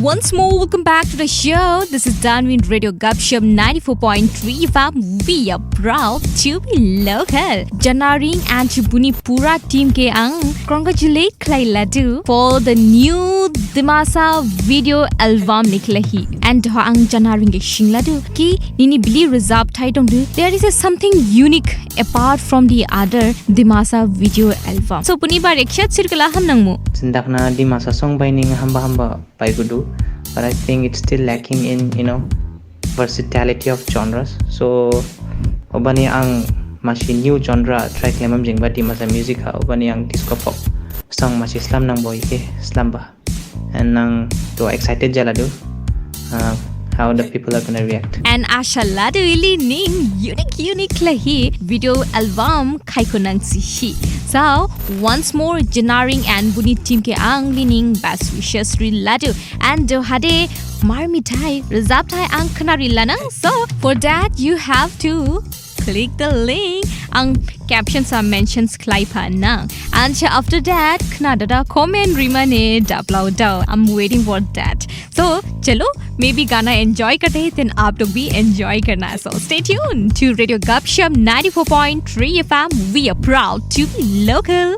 Once more, welcome back to the show. This is Danwin Radio Gupshup 94.3 FM. We are proud to be local. Janaring and Buni Pura team ke ang congratulate Klai Ladu for the new Dimasa video album niklahi. And ang Janaring ke shing ladu ki nini bili reserve title du. There is something unique apart from the other Dimasa video album. So puni ba rekshat sirkala ham nang mo. Sindak na Dimasa song by ning hamba by gudu. But I think it's still lacking in versatility of genres. So obani ang masih new genre track lemam jing ba Dimasa music ha obani ang disco pop song masih slam nang boy ke slam ba. And nang to excited jala do how the people are gonna react. And Asha Ladu ili ning unique lahi video album kai ko nang sihi. So once more Janaring and Buni team ke ang lining best wishes ri Ladu and hade Marmithai rezaptai ang kanari lanang. So for that you have to click the link. Ang captions are mentions klai pa nang. And after that knadada comment rimane upload daw. I'm waiting for that. So chalo maybe Gana enjoy karte then aap log bhi enjoy karna. So stay tuned to Radio Gupshup 94.3 FM. We are proud to be local.